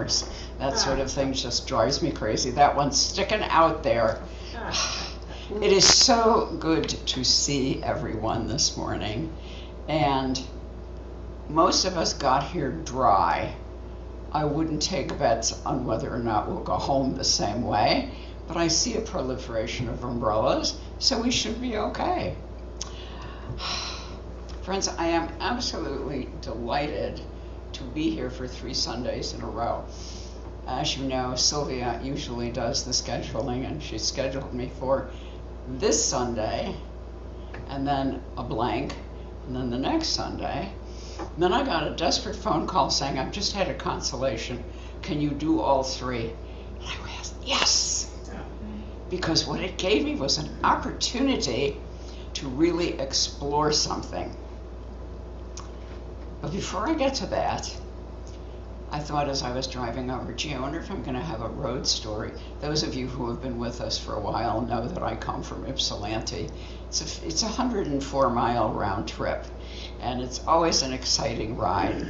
doors. That sort of thing just drives me crazy. That one's sticking out there. It is so good to see everyone this morning. And most of us got here dry. I wouldn't take bets on whether or not we'll go home the same way, but I see a proliferation of umbrellas, so we should be okay. Friends, I am absolutely delighted to be here for 3 Sundays in a row. As you know, Sylvia usually does the scheduling, and she scheduled me for this Sunday, and then a blank, and then the next Sunday. And then I got a desperate phone call saying, I've just had a consolation. Can you do all 3? And I was, yes! Because what it gave me was an opportunity to really explore something. But before I get to that, I thought as I was driving over, gee, I wonder if I'm going to have a road story. Those of you who have been with us for a while know that I come from Ypsilanti. It's a 104-mile round trip, and it's always an exciting ride.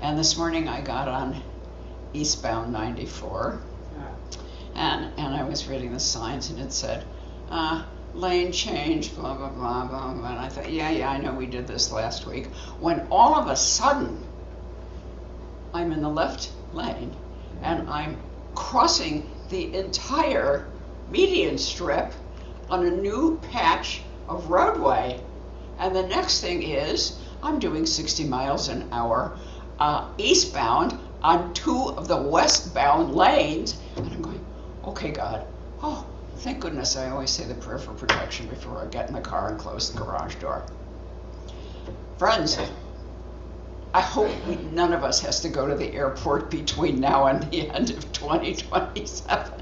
And this morning I got on eastbound 94, and I was reading the signs, and it said, lane change, blah, blah, blah, blah, blah. And I thought, yeah, I know we did this last week. When all of a sudden, I'm in the left lane, and I'm crossing the entire median strip on a new patch of roadway. And the next thing is, I'm doing 60 miles an hour eastbound on 2 of the westbound lanes. And I'm going, okay, God, oh, thank goodness I always say the prayer for protection before I get in the car and close the garage door. Friends, I hope none of us has to go to the airport between now and the end of 2027.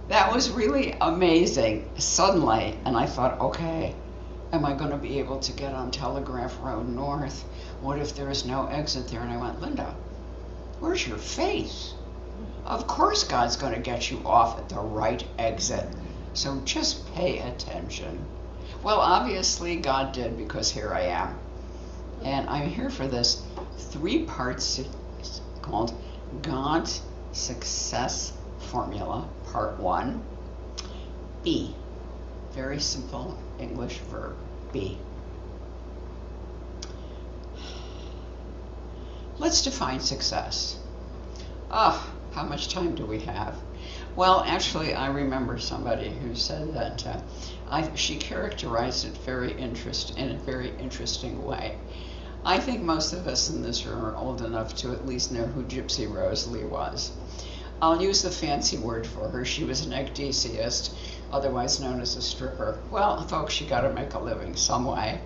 That was really amazing suddenly. And I thought, okay, am I going to be able to get on Telegraph Road North? What if there is no exit there? And I went, Linda, where's your faith? Of course God's going to get you off at the right exit. So just pay attention. Well, obviously God did, because here I am. And I'm here for this 3-part series called God's Success Formula, Part 1. B. Very simple English verb, be. Let's define success. How much time do we have? Well, actually, I remember somebody who said that she characterized it in a very interesting way. I think most of us in this room are old enough to at least know who Gypsy Rose Lee was. I'll use the fancy word for her. She was an ecdysiast, otherwise known as a stripper. Well, folks, you got to make a living some way.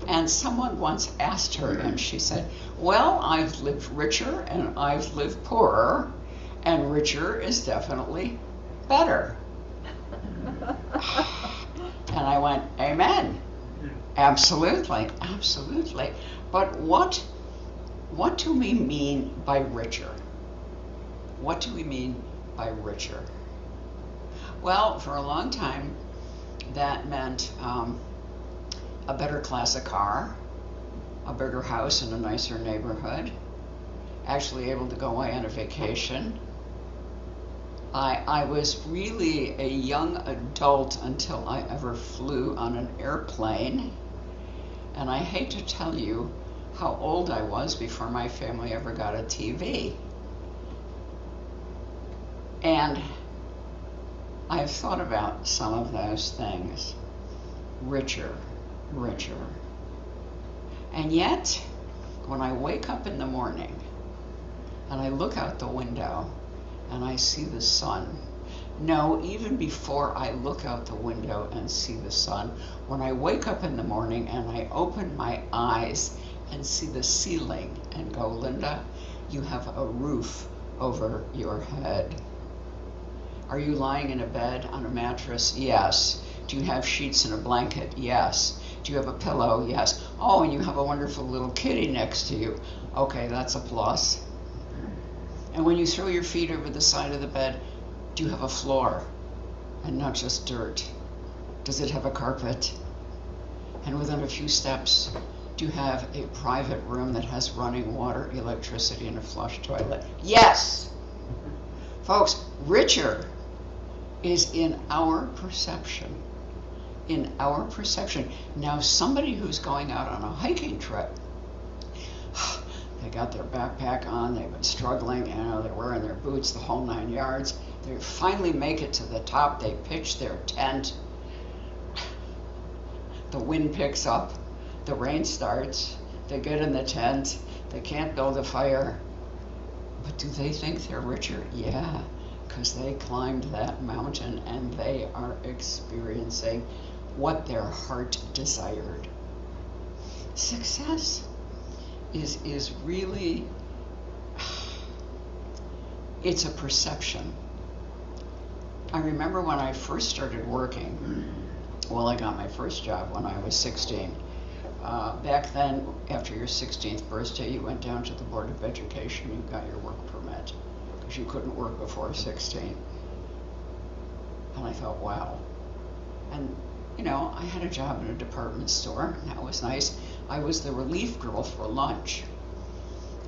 And someone once asked her, and she said, well, I've lived richer and I've lived poorer, and richer is definitely better. And I went, amen. Absolutely, absolutely. But what do we mean by richer? What do we mean by richer? Well, for a long time, that meant a better class of car, a bigger house in a nicer neighborhood, actually able to go away on a vacation. I was really a young adult until I ever flew on an airplane. And I hate to tell you how old I was before my family ever got a TV. And I've thought about some of those things. Richer. And yet, when I wake up in the morning and I look out the window and I see the sun, no, even before I look out the window and see the sun, when I wake up in the morning and I open my eyes and see the ceiling and go, Linda, you have a roof over your head. Are you lying in a bed on a mattress? Yes. Do you have sheets and a blanket? Yes. Do you have a pillow? Yes. Oh, and you have a wonderful little kitty next to you. Okay, that's a plus. And when you throw your feet over the side of the bed, do you have a floor and not just dirt? Does it have a carpet? And within a few steps, Do you have a private room that has running water, electricity, and a flush toilet? Yes! Folks, richer is in our perception. In our perception. Now, somebody who's going out on a hiking trip, they got their backpack on, they've been struggling, you know, they're wearing their boots, the whole 9 yards. They finally make it to the top, they pitch their tent. The wind picks up, the rain starts, they get in the tent, they can't build a fire. But do they think they're richer? Yeah, because they climbed that mountain and they are experiencing what their heart desired. Success is really, it's a perception. I remember when I first started working, well, I got my first job when I was 16. Back then, after your 16th birthday, you went down to the Board of Education, you got your work permit, because you couldn't work before 16. And I thought, wow. And, you know, I had a job in a department store, and that was nice. I was the relief girl for lunch.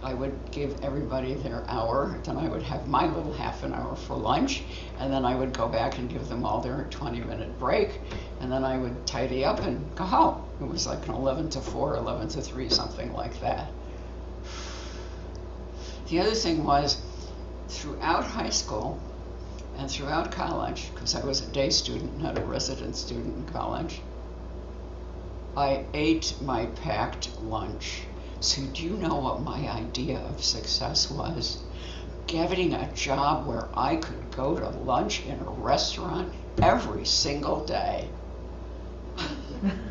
I would give everybody their hour, then I would have my little half an hour for lunch, and then I would go back and give them all their 20-minute break, and then I would tidy up and go home. It was like an 11 to 4, 11 to 3, something like that. The other thing was, throughout high school and throughout college, because I was a day student, not a resident student in college, I ate my packed lunch. So do you know what my idea of success was? Getting a job where I could go to lunch in a restaurant every single day.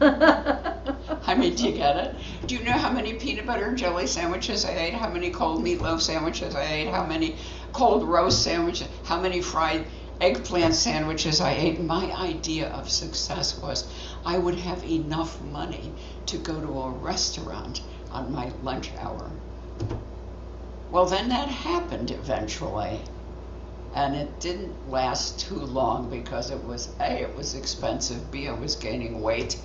I mean, do you get it? Do you know how many peanut butter and jelly sandwiches I ate? How many cold meatloaf sandwiches I ate? How many cold roast sandwiches? How many fried eggplant sandwiches I ate? My idea of success was I would have enough money to go to a restaurant on my lunch hour. Well, then that happened eventually. And it didn't last too long because it was A, it was expensive, B, I was gaining weight,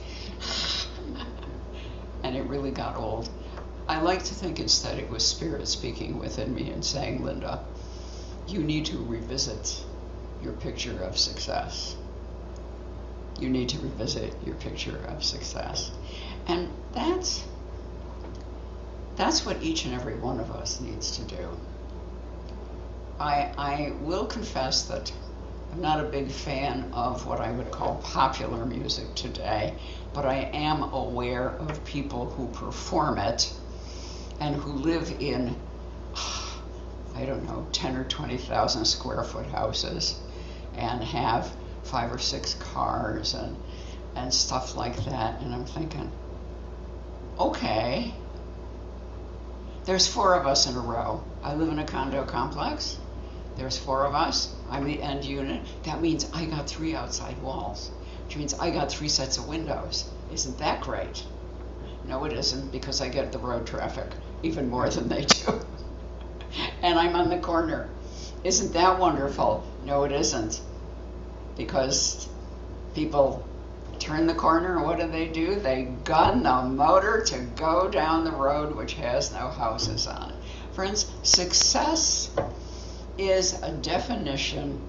and it really got old. I like to think instead it was Spirit speaking within me and saying, Linda, you need to revisit your picture of success. You need to revisit your picture of success. And that's what each and every one of us needs to do. I will confess that I'm not a big fan of what I would call popular music today, but I am aware of people who perform it and who live in, I don't know, 10 or 20,000 square foot houses and have 5 or 6 cars and stuff like that. And I'm thinking, okay, there's 4 of us in a row. I live in a condo complex. There's 4 of us. I'm the end unit. That means I got 3 outside walls, which means I got 3 sets of windows. Isn't that great? No, it isn't, because I get the road traffic even more than they do. And I'm on the corner. Isn't that wonderful? No, it isn't, because people turn the corner, and what do? They gun the motor to go down the road which has no houses on it. Friends, success is a definition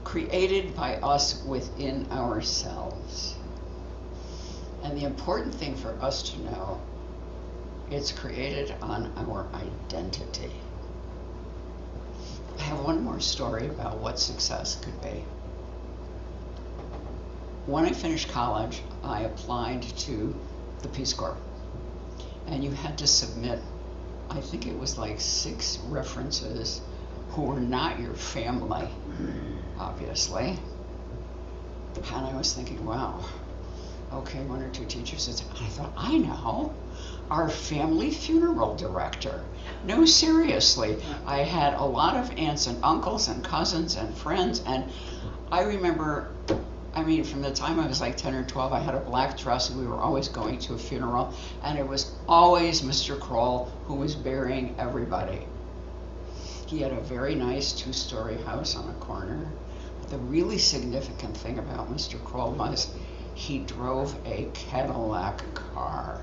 created by us within ourselves. And the important thing for us to know, it's created on our identity. I have one more story about what success could be. When I finished college, I applied to the Peace Corps. And you had to submit, I think it was like 6 references who were not your family, obviously. And I was thinking, wow, okay, 1 or 2 teachers. I thought, I know, our family funeral director. No, seriously. I had a lot of aunts and uncles and cousins and friends, and I remember, from the time I was like 10 or 12, I had a black dress, and we were always going to a funeral, and it was always Mr. Kroll who was burying everybody. He had a very nice 2-story house on a corner. The really significant thing about Mr. Kroll was He drove a Cadillac car.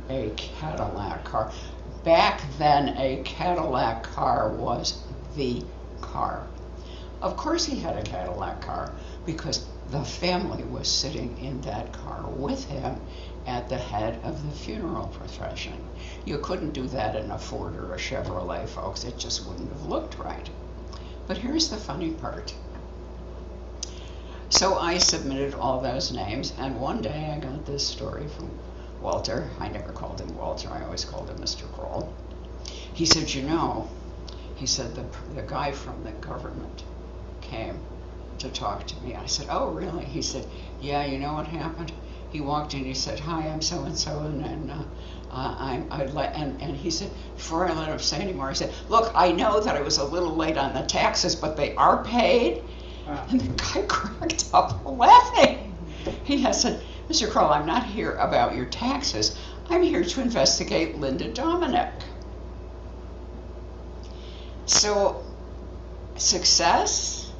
A Cadillac car. Back then, a Cadillac car was the car. Of course he had a Cadillac car because the family was sitting in that car with him at the head of the funeral procession. You couldn't do that in a Ford or a Chevrolet, folks. It just wouldn't have looked right. But here's the funny part. So I submitted all those names, and one day I got this story from Walter. I never called him Walter. I always called him Mr. Kroll. He said, you know, he said, the guy from the government came to talk to me. I said, oh, really? He said, yeah, you know what happened? He walked in, he said, hi, I'm so-and-so, and he said, before I let him say anymore, he said, look, I know that I was a little late on the taxes, but they are paid. And the guy cracked up laughing. He said, Mr. Kroll, I'm not here about your taxes. I'm here to investigate Linda Dominik. So, success,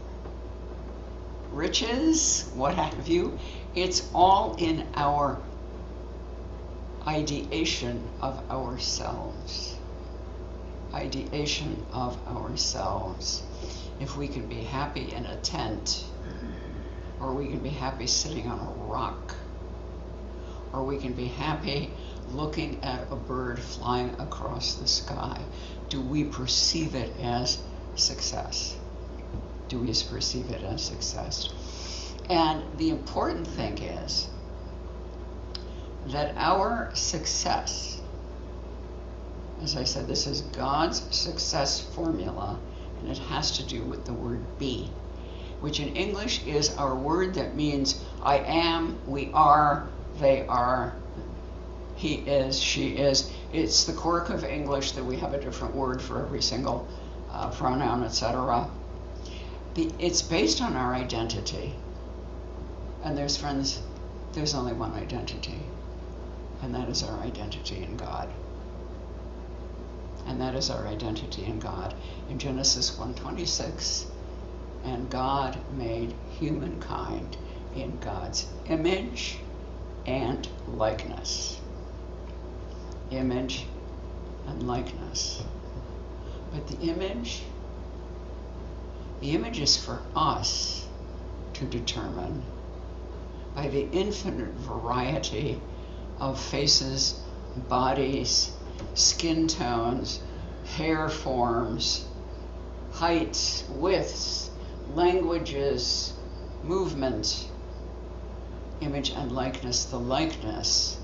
riches, what have you, it's all in our ideation of ourselves. Ideation of ourselves. If we can be happy in a tent, or we can be happy sitting on a rock, or we can be happy looking at a bird flying across the sky, do we perceive it as success? Do we perceive it as success? And the important thing is that our success, as I said, this is God's success formula, and it has to do with the word be, which in English is our word that means I am, we are, they are, he is, she is. It's the quirk of English that we have a different word for every single pronoun, etc. It's based on our identity. And friends, there's only one identity, and that is our identity in God. And that is our identity in God. In Genesis 1:26, and God made humankind in God's image and likeness. Image and likeness. But the image is for us to determine by the infinite variety of faces, bodies, skin tones, hair forms, heights, widths, languages, movement, image and likeness. The likeness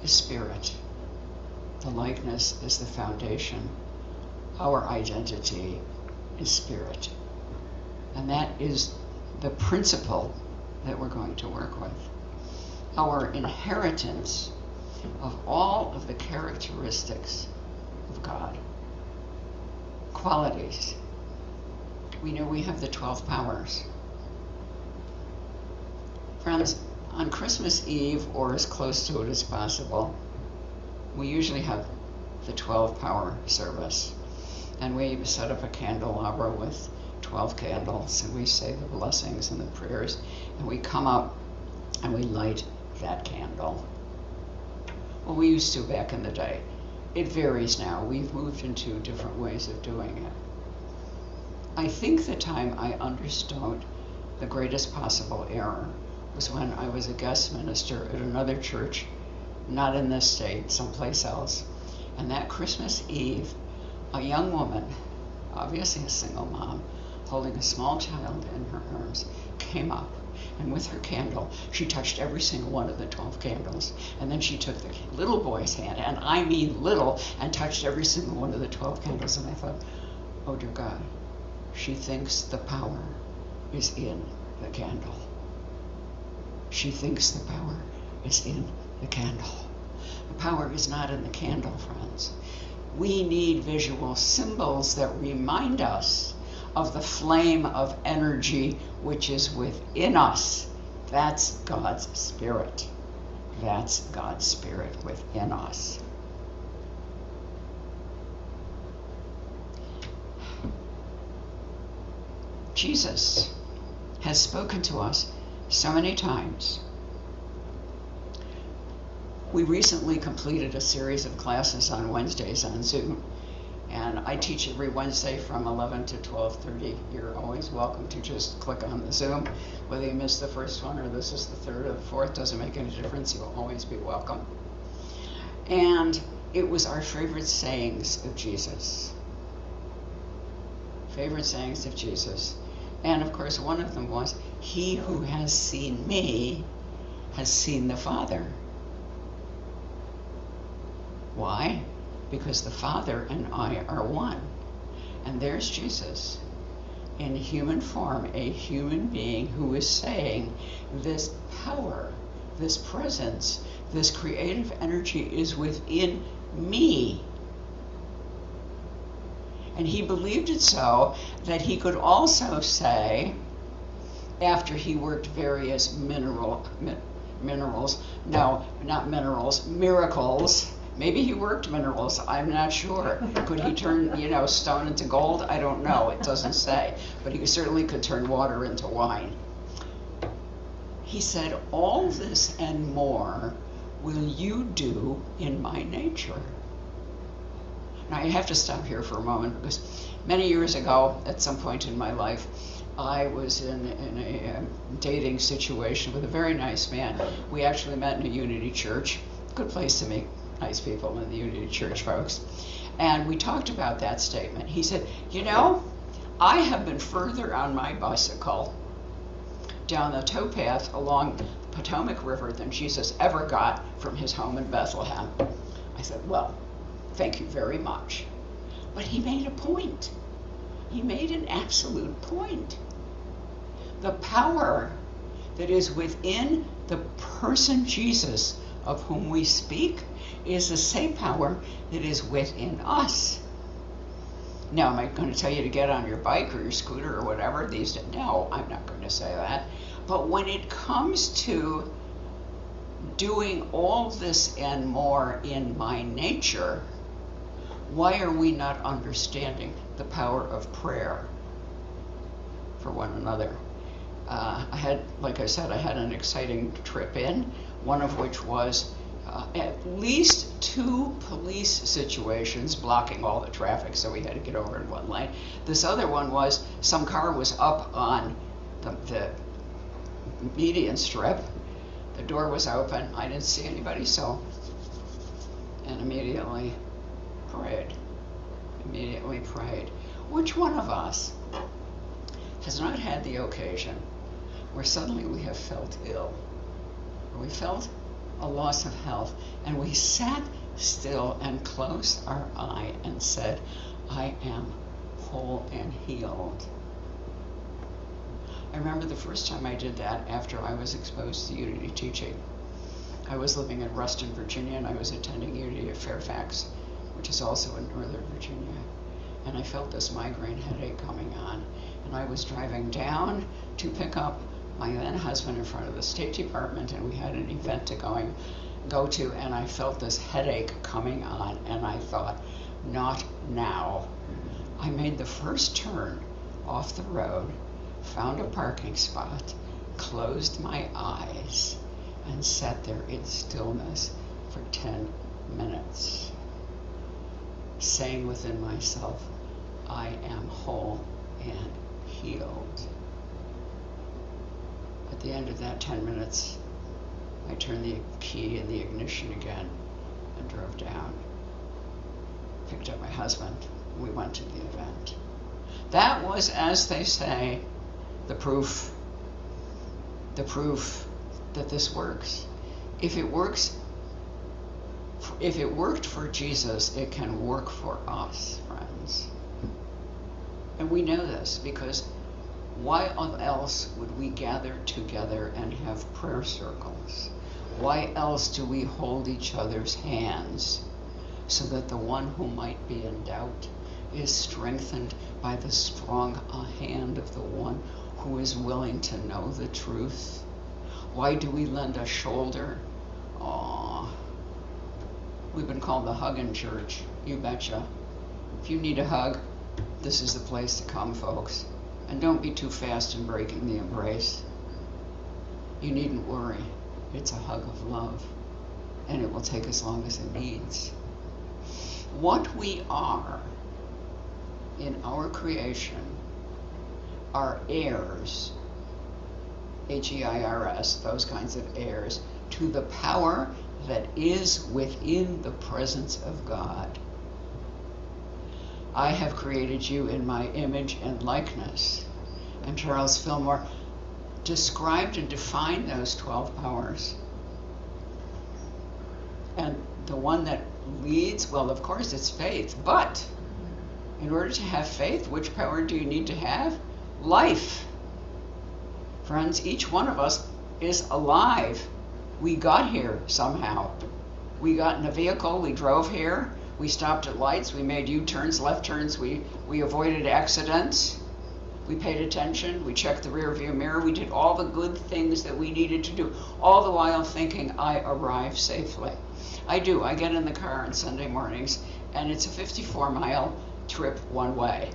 is spirit. The likeness is the foundation. Our identity is spirit. And that is the principle that we're going to work with. Our inheritance of all of the characteristics of God. Qualities. We know we have the 12 powers. Friends, on Christmas Eve, or as close to it as possible, we usually have the 12 power service. And we set up a candelabra with 12 candles, and we say the blessings and the prayers, and we come up and we light that candle. Well, we used to back in the day. It varies now. We've moved into different ways of doing it. I think the time I understood the greatest possible error was when I was a guest minister at another church, not in this state, someplace else. And that Christmas Eve, a young woman, obviously a single mom, holding a small child in her arms, came up, and with her candle, she touched every single one of the 12 candles. And then she took the little boy's hand, and I mean little, and touched every single one of the 12 candles. And I thought, oh dear God, she thinks the power is in the candle. She thinks the power is in the candle. The power is not in the candle, friends. We need visual symbols that remind us of the flame of energy which is within us. That's God's Spirit. That's God's Spirit within us. Jesus has spoken to us so many times We recently completed a series of classes on Wednesdays on Zoom, and I teach every Wednesday from 11 to 12:30. You're always welcome to just click on the Zoom. Whether you missed the first one or this is the third or the fourth, doesn't make any difference. You'll always be welcome. And it was our favorite sayings of Jesus. Favorite sayings of Jesus. And of course, one of them was, "He who has seen me has seen the Father." Why? Because the Father and I are one. And there's Jesus in human form, a human being who is saying, this power, this presence, this creative energy is within me. And he believed it so that he could also say, after he worked various miracles, maybe he worked minerals, I'm not sure. Could he turn, stone into gold? I don't know, it doesn't say. But he certainly could turn water into wine. He said, all this and more will you do in my nature. Now, I have to stop here for a moment because many years ago, at some point in my life, I was in a dating situation with a very nice man. We actually met in a Unity church. Good place to meet nice people in the Unity church, folks. And we talked about that statement. He said, I have been further on my bicycle down the towpath along the Potomac River than Jesus ever got from his home in Bethlehem. I said, well, thank you very much. But he made a point. He made an absolute point. The power that is within the person Jesus of whom we speak is the same power that is within us. Now, am I going to tell you to get on your bike or your scooter or whatever these days? No, I'm not going to say that. But when it comes to doing all this and more in my nature, why are we not understanding the power of prayer for one another? Like I said, I had an exciting trip in, one of which was at least 2 police situations blocking all the traffic, so we had to get over in one lane. This other one was some car was up on the median strip. The door was open. I didn't see anybody, and immediately prayed. Which one of us has not had the occasion where suddenly we have felt ill, or we felt a loss of health, and we sat still and closed our eye and said, I am whole and healed? I remember the first time I did that after I was exposed to Unity teaching. I was living in Ruston, Virginia, and I was attending Unity at Fairfax, which is also in Northern Virginia. And I felt this migraine headache coming on. And I was driving down to pick up my then husband in front of the State Department, and we had an event to go to, and I felt this headache coming on, and I thought, not now. I made the first turn off the road, found a parking spot, closed my eyes, and sat there in stillness for 10 minutes, saying within myself, I am whole and healed. At the end of that 10 minutes, I turned the key in the ignition again and drove down. Picked up my husband. We went to the event. That was, as they say, the proof that this works. If it worked for Jesus, it can work for us, friends. And we know this because why else would we gather together and have prayer circles? Why else do we hold each other's hands so that the one who might be in doubt is strengthened by the strong hand of the one who is willing to know the truth? Why do we lend a shoulder? Aw, we've been called the hugging church, you betcha. If you need a hug, this is the place to come, folks. And don't be too fast in breaking the embrace. You needn't worry. It's a hug of love. and it will take as long as it needs. What we are in our creation are heirs, H-E-I-R-S, those kinds of heirs, to the power that is within the presence of God. I have created you in my image and likeness. And Charles Fillmore described and defined those 12 powers. And the one that leads, well, of course, it's faith. But in order to have faith, which power do you need to have? Life. Friends, each one of us is alive. We got here somehow. We got in a vehicle, we drove here, we stopped at lights, we made U-turns, left turns, we avoided accidents, we paid attention, we checked the rear view mirror, we did all the good things that we needed to do, all the while thinking, I arrive safely. I do. I get in the car on Sunday mornings, and it's a 54-mile trip one way.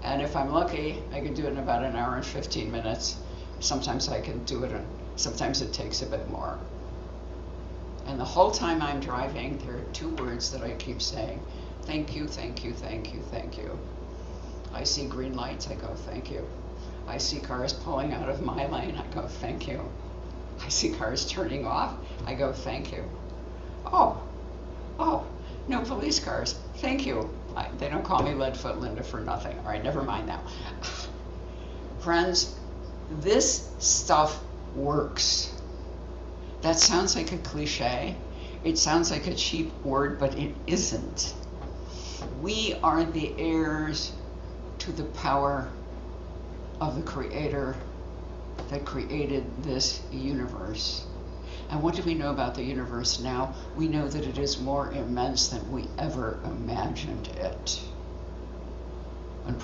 And if I'm lucky, I can do it in about an hour and 15 minutes. Sometimes I can do it, sometimes it takes a bit more. And the whole time I'm driving, there are two words that I keep saying. Thank you, thank you, thank you, thank you. I see green lights, I go, thank you. I see cars pulling out of my lane, I go, thank you. I see cars turning off, I go, thank you. Oh, no police cars, thank you. They don't call me Leadfoot Linda for nothing. All right, never mind now. Friends, this stuff works. That sounds like a cliche. It sounds like a cheap word, but it isn't. We are the heirs to the power of the Creator that created this universe. And what do we know about the universe now? We know that it is more immense than we ever imagined it. When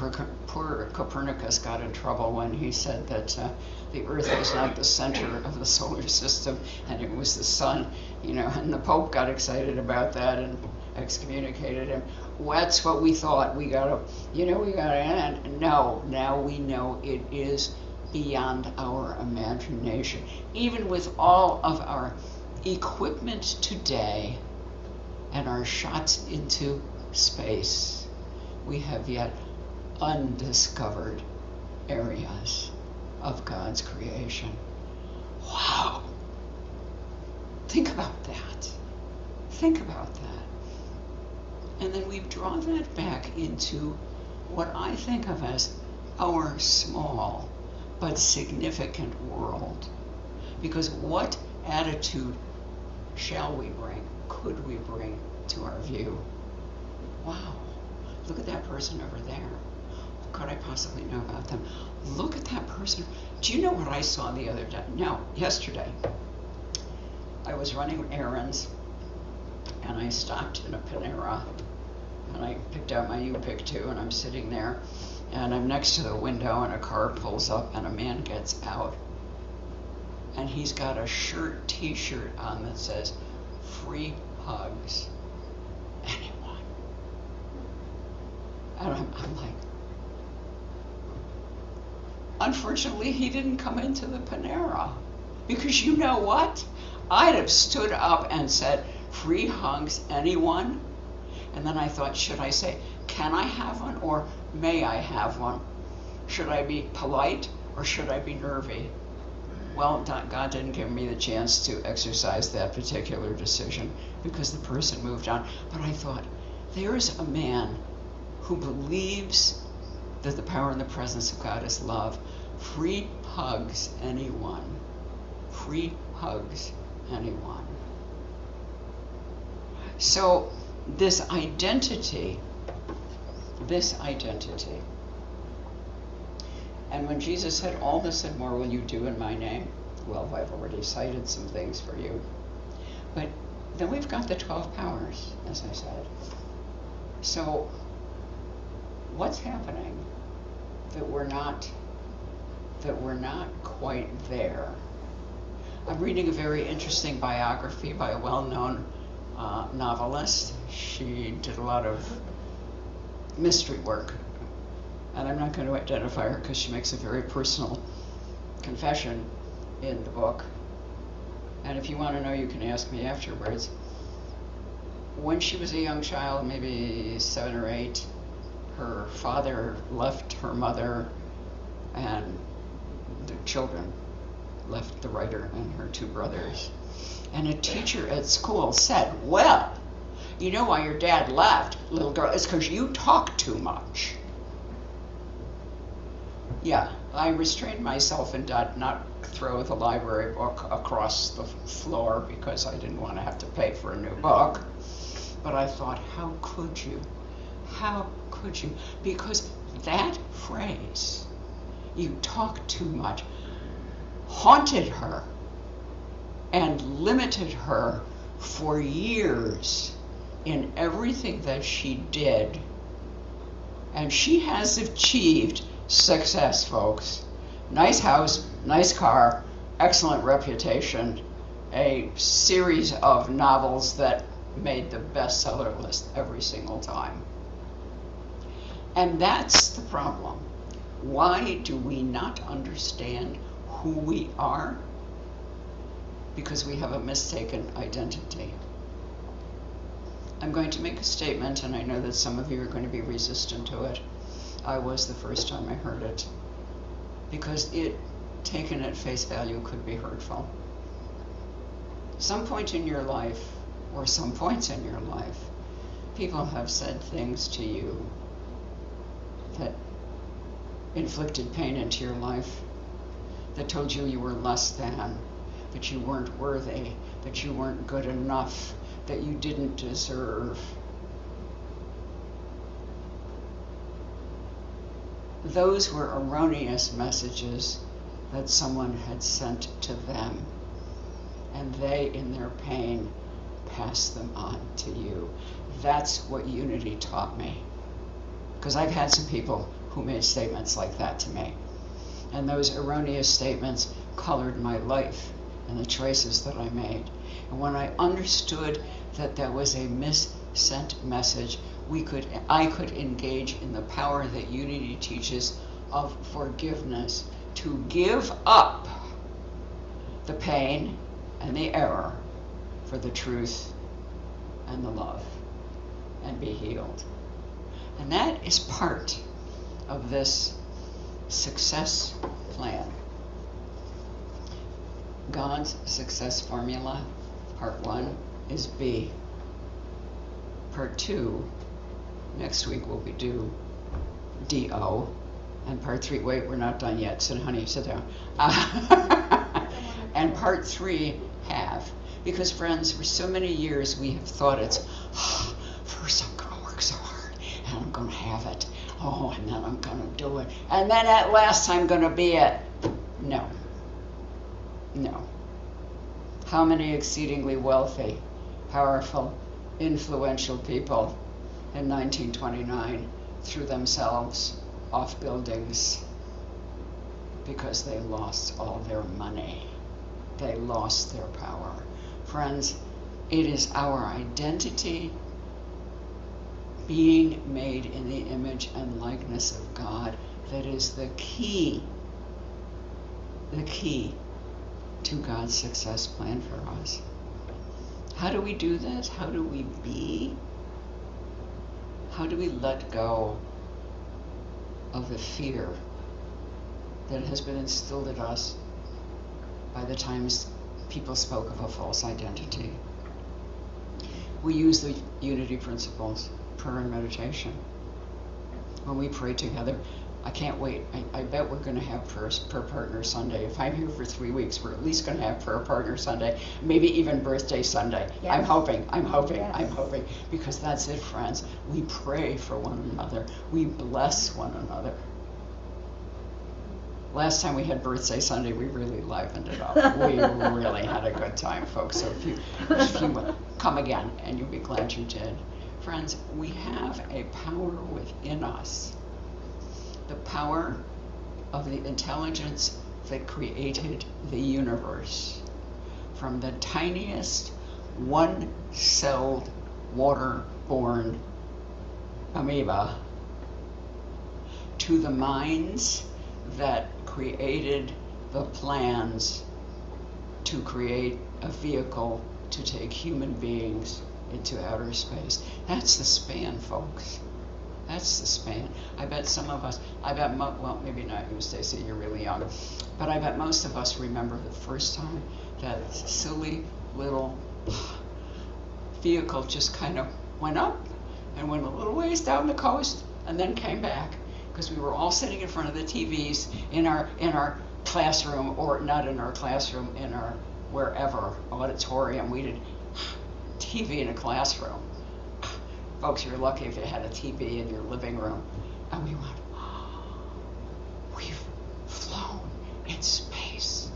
poor Copernicus got in trouble when he said that the Earth was not the center of the solar system and it was the sun, and the Pope got excited about that and excommunicated him. Well, that's what we thought. We gotta end. No, now we know it is beyond our imagination. Even with all of our equipment today and our shots into space, we have yet undiscovered areas of God's creation. Wow. Think about that. Think about that. And then we draw that back into what I think of as our small but significant world. Because what attitude shall we bring, could we bring to our view? Wow, look at that person over there. What could I possibly know about them? Look at that person. Do you know what I saw the other day? No, yesterday. I was running errands and I stopped in a Panera and I picked out my U-Pick 2 and I'm sitting there and I'm next to the window and a car pulls up and a man gets out and he's got a t-shirt on that says, "Free hugs, anyone." And I'm like, unfortunately, he didn't come into the Panera. Because you know what? I'd have stood up and said, "Free hugs, anyone?" And then I thought, should I say, "Can I have one?" or "May I have one?" Should I be polite or should I be nervy? Well, God didn't give me the chance to exercise that particular decision because the person moved on. But I thought, there's a man who believes that the power and the presence of God is love. Free hugs, anyone. Free hugs, anyone. So this identity, and when Jesus said, "All this and more will you do in my name," well, I've already cited some things for you. But then we've got the 12 powers, as I said. So what's happening that we're not quite there? I'm reading a very interesting biography by a well-known novelist. She did a lot of mystery work. And I'm not going to identify her because she makes a very personal confession in the book. And if you want to know, you can ask me afterwards. When she was a young child, maybe 7 or 8, her father left her mother, and the children left the writer and her 2 brothers. And a teacher at school said, well, you know why your dad left, little girl? It's because you talk too much. Yeah, I restrained myself and did not throw the library book across the floor because I didn't want to have to pay for a new book. But I thought, how could you? How could you? Because that phrase, you talk too much, haunted her and limited her for years in everything that she did. And she has achieved success, folks. Nice house, nice car, excellent reputation, a series of novels that made the bestseller list every single time. And that's the problem. Why do we not understand who we are? Because we have a mistaken identity. I'm going to make a statement, and I know that some of you are going to be resistant to it. I was the first time I heard it, because it, taken at face value, could be hurtful. Some point in your life, or some points in your life, people have said things to you that inflicted pain into your life, that told you you were less than, that you weren't worthy, that you weren't good enough, that you didn't deserve. Those were erroneous messages that someone had sent to them, and they, in their pain, passed them on to you. That's what unity taught me, because I've had some people who made statements like that to me, and those erroneous statements colored my life and the choices that I made. And when I understood that there was a missent message, I could engage in the power that unity teaches of forgiveness, to give up the pain and the error for the truth and the love, and be healed. And that is part of this success plan. God's success formula, part 1 is B. Part 2, next week will be D-O. And part 3, wait, we're not done yet. So, honey, sit down. And part 3, have. Because, friends, for so many years we have thought it's, first I'm going to work so hard, and I'm going to have it. Oh, and then I'm going to do it. And then at last I'm going to be it. No. No. How many exceedingly wealthy, powerful, influential people in 1929 threw themselves off buildings because they lost all their money. They lost their power. Friends, it is our identity, being made in the image and likeness of God, that is the key to God's success plan for us. How do we do this? How do we be? How do we let go of the fear that has been instilled in us by the times people spoke of a false identity? We use the unity principles, prayer and meditation. When we pray together, I can't wait. I bet we're going to have prayer partner Sunday. If I'm here for 3 weeks, we're at least going to have prayer partner Sunday, maybe even birthday Sunday. Yes. I'm hoping, yes. Because that's it, friends. We pray for one another. We bless one another. Last time we had birthday Sunday, we really livened it up. We really had a good time, folks. So if you come again, and you'll be glad you did. Friends, we have a power within us. The power of the intelligence that created the universe. From the tiniest one-celled water-borne amoeba to the minds that created the plans to create a vehicle to take human beings into outer space. That's the span, folks. That's the span. I bet some of us, well, maybe not you, Stacy, you're really young, but I bet most of us remember the first time that silly little vehicle just kind of went up and went a little ways down the coast and then came back, because we were all sitting in front of the TVs in our classroom, or not in our classroom, in our wherever auditorium. We did TV in a classroom. Folks, you're lucky if you had a TV in your living room. And we went, oh, we've flown in space.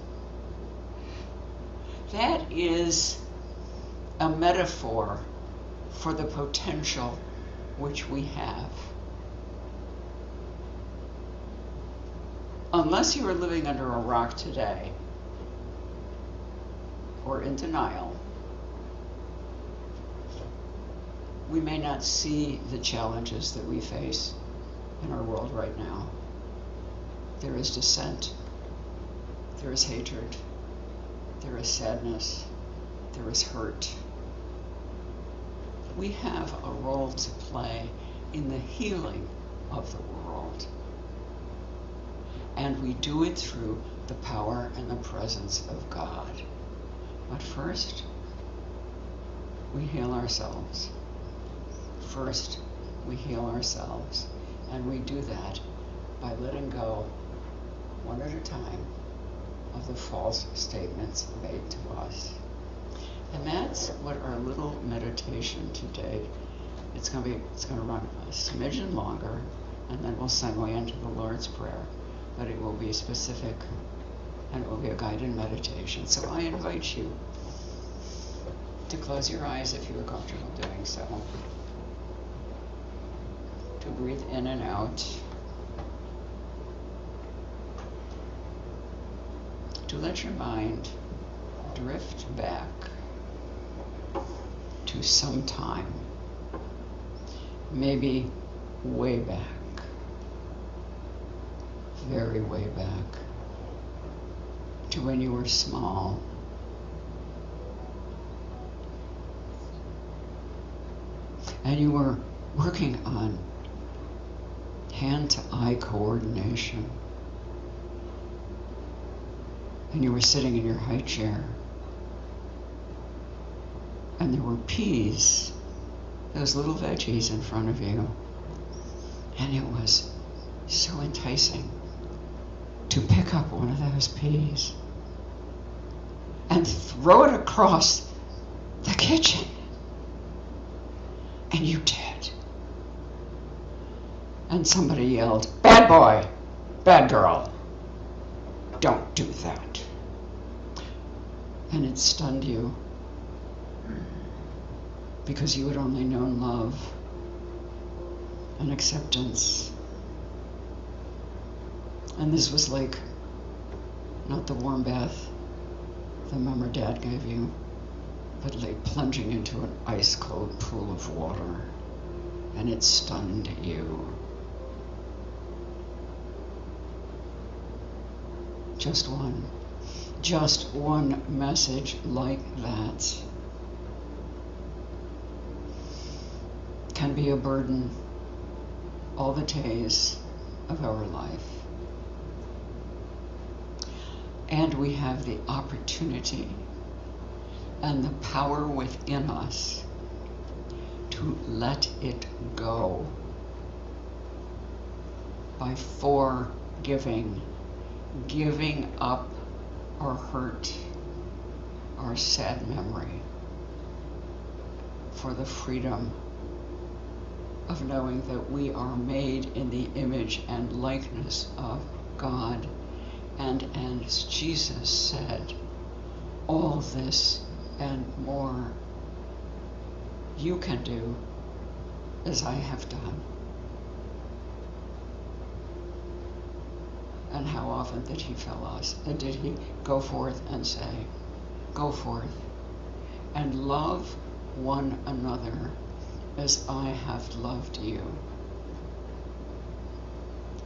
That is a metaphor for the potential which we have. Unless you are living under a rock today, or in denial, we may not see the challenges that we face in our world right now. There is dissent, there is hatred, there is sadness, there is hurt. We have a role to play in the healing of the world. And we do it through the power and the presence of God. But first, we heal ourselves. First, we heal ourselves. And we do that by letting go, one at a time, of the false statements made to us. And that's what our little meditation today, it's going to run a smidgen longer, and then we'll segue into the Lord's Prayer. But it will be specific, and it will be a guided meditation. So I invite you to close your eyes if you are comfortable doing so, to breathe in and out, to let your mind drift back to some time, maybe way back, very way back, to when you were small. And you were working on hand-to-eye coordination. And you were sitting in your high chair. And there were peas, those little veggies in front of you. And it was so enticing to pick up one of those peas and throw it across the kitchen. And you did. And somebody yelled, "Bad boy, bad girl, don't do that." And it stunned you, because you had only known love and acceptance. And this was like, not the warm bath the mom or dad gave you, but like plunging into an ice-cold pool of water, and it stunned you. Just one message like that can be a burden all the days of our life. And we have the opportunity and the power within us to let it go by forgiving, giving up our hurt, our sad memory, for the freedom of knowing that we are made in the image and likeness of God. And as Jesus said, all this and more you can do as I have done. And how often did he tell us? And did he go forth and say, go forth and love one another as I have loved you?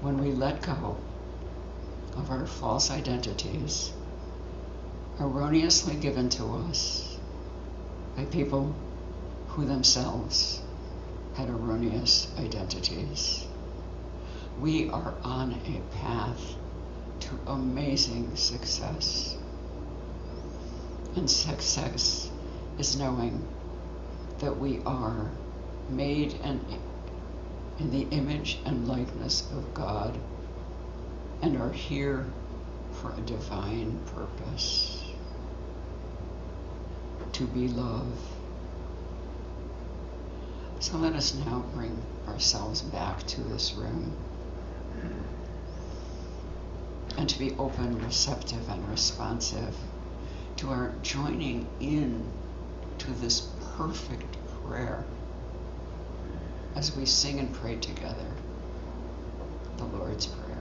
When we let go of our false identities, erroneously given to us by people who themselves had erroneous identities. We are on a path to amazing success. And success is knowing that we are made in the image and likeness of God and are here for a divine purpose, to be love. So let us now bring ourselves back to this room and to be open, receptive, and responsive to our joining in to this perfect prayer as we sing and pray together the Lord's Prayer.